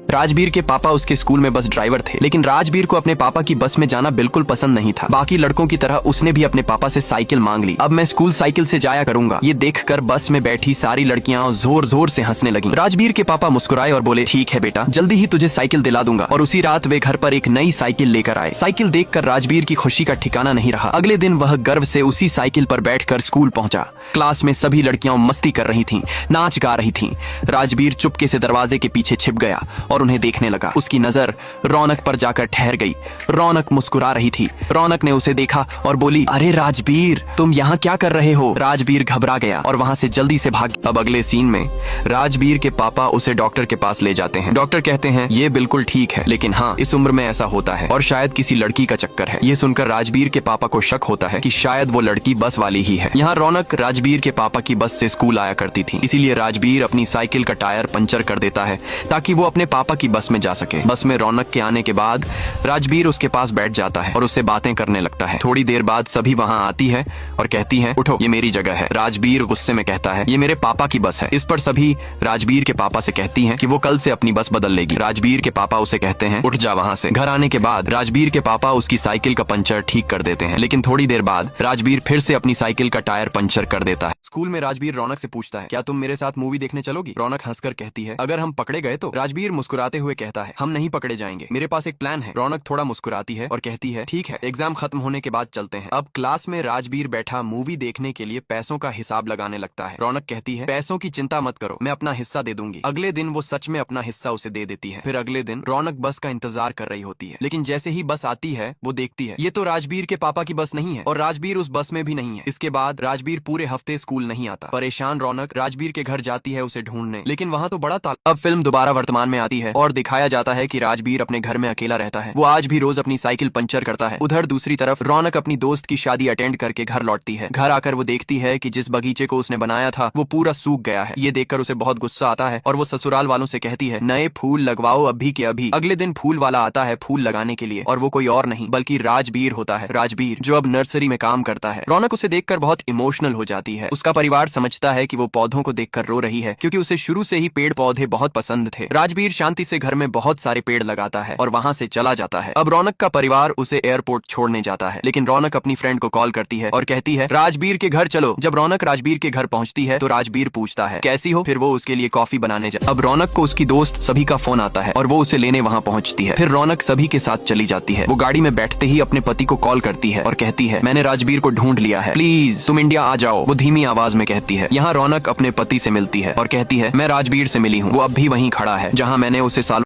राजबीर के पापा उसके स्कूल में बस ड्राइवर थे, लेकिन राजबीर को अपने पापा की बस में जाना बिल्कुल पसंद नहीं था। बाकी लड़कों की तरह उसने भी अपने पापा से साइकिल मांग ली। अब मैं स्कूल साइकिल से जाया करूंगा। ये देखकर बस में बैठी सारी लड़कियां जोर जोर से हंसने लगीं। राजबीर के पापा मुस्कुराए और बोले, ठीक है बेटा, जल्दी ही तुझे साइकिल दिला दूंगा। और उसी रात वे घर पर एक नई साइकिल लेकर आए। साइकिल देखकर राजबीर की खुशी का ठिकाना नहीं रहा। अगले दिन वह गर्व से उसी साइकिल पर बैठकर स्कूल पहुंचा। क्लास में सभी लड़कियां मस्ती कर रही थीं, नाच गा रही थीं। राजबीर चुपके से दरवाजे के पीछे छिप गया और उन्हें देखने लगा। उसकी नजर रौनक पर जाकर ठहर गई। रौनक मुस्कुरा रही थी। रौनक ने उसे देखा और बोली, अरे राजबीर, तुम यहाँ क्या कर रहे हो? राजबीर घबरा गया और वहाँ से जल्दी से भाग। अब अगले सीन में राजबीर के पापा उसे डॉक्टर के पास ले जाते हैं। डॉक्टर कहते हैं, ये बिल्कुल ठीक है, लेकिन हाँ, इस उम्र में ऐसा होता है और शायद किसी लड़की का चक्कर है। ये सुनकर राजबीर के पापा को शक होता है कि शायद वो लड़की बस वाली ही है। यहाँ रौनक राजबीर के पापा की बस से स्कूल आया करती थी, इसीलिए राजबीर अपनी साइकिल का टायर पंचर कर देता है ताकि वो अपने पापा की बस में जा सके। बस में रौनक के आने के बाद राजबीर उसके पास बैठ जाता है और उससे बातें करने लगता है। थोड़ी देर बाद सभी वहाँ आती है और कहती है, उठो, ये मेरी जगह है। राजबीर गुस्से में कहता है, ये मेरे पापा की बस है। इस पर सभी राजबीर के पापा से कहती हैं कि वो कल से अपनी बस बदल लेगी। राजबीर के पापा उसे कहते हैं, उठ जा वहाँ से। घर आने के बाद राजबीर के पापा उसकी साइकिल का पंचर ठीक कर देते हैं, लेकिन थोड़ी देर बाद राजबीर फिर से अपनी साइकिल का टायर पंचर कर देता है। स्कूल में राजबीर रौनक से पूछता है, क्या तुम मेरे साथ मूवी देखने चलोगी? रौनक हंसकर कहती है, अगर हम पकड़े गए तो? राजबीर मुस्कुराते हुए कहता है, हम नहीं पकड़े जाएंगे, मेरे पास एक प्लान है। रौनक थोड़ा मुस्कुराती है और कहती है, ठीक है, एग्जाम खत्म होने के बाद चलते हैं। अब क्लास में राजबीर बैठा मूवी देखने के लिए पैसों का हिसाब लगाने लगता है। रौनक कहती है, पैसों की चिंता मत करो, मैं अपना हिस्सा दे दूंगी। अगले दिन वो सच में अपना हिस्सा उसे दे देती है। फिर अगले दिन रौनक बस का इंतजार कर रही होती है, लेकिन जैसे ही बस आती है वो देखती है ये तो राजबीर के पापा की बस नहीं है और राजबीर उस बस में भी नहीं है। इसके बाद राजबीर पूरे हफ्ते स्कूल नहीं आता। परेशान रौनक राजबीर के घर जाती है उसे ढूंढने, लेकिन वहाँ तो बड़ा ताला। अब फिल्म दोबारा वर्तमान में आती है और दिखाया जाता है कि राजबीर अपने घर में अकेला रहता है। वो आज भी रोज अपनी साइकिल पंचर करता है। उधर दूसरी तरफ रौनक अपनी दोस्त की शादी अटेंड करके घर लौटती है। घर आकर वो देखती है कि जिस बगीचे को उसने बनाया था वो पूरा सूख गया है। ये देखकर उसे बहुत गुस्सा आता है और वो ससुराल वालों से कहती है, नए फूल लगवाओ अभी के अभी। अगले दिन फूल वाला आता है फूल लगाने के लिए और वो कोई और नहीं बल्कि राजबीर होता है। राजबीर जो अब नर्सरी में काम करता है। रौनक उसे देखकर बहुत इमोशनल हो जाती है। उसका परिवार समझता है कि वो पौधों को देखकर रो रही है क्योंकि उसे शुरू से ही पेड़ पौधे बहुत पसंद थे। राजबीर शांति से घर में बहुत सारे पेड़ लगाता है और वहाँ से चला जाता है। अब रौनक का परिवार उसे एयरपोर्ट छोड़ने जाता है, लेकिन रौनक अपनी फ्रेंड को कॉल करती है और कहती है, राजबीर के घर चलो। जब रौनक राजबीर के घर पहुंचती है तो राजबीर पूछता है, कैसी हो? फिर वो उसके लिए कॉफी बनाने जाता है। अब रौनक को उसकी दोस्त सभी का फोन आता है और वो उसे लेने वहाँ पहुंचती है। फिर रौनक सभी के साथ चली जाती है। वो गाड़ी में बैठते ही अपने पति को कॉल करती है और कहती है, मैंने राजबीर को ढूंढ लिया है, प्लीज तुम इंडिया आ जाओ। वो धीमी आवाज में कहती है। यहाँ रौनक अपने पति से मिलती है और कहती है, मैं राजबीर से मिली हूँ, वो अब भी वहीं खड़ा है जहाँ मैंने उसे सालों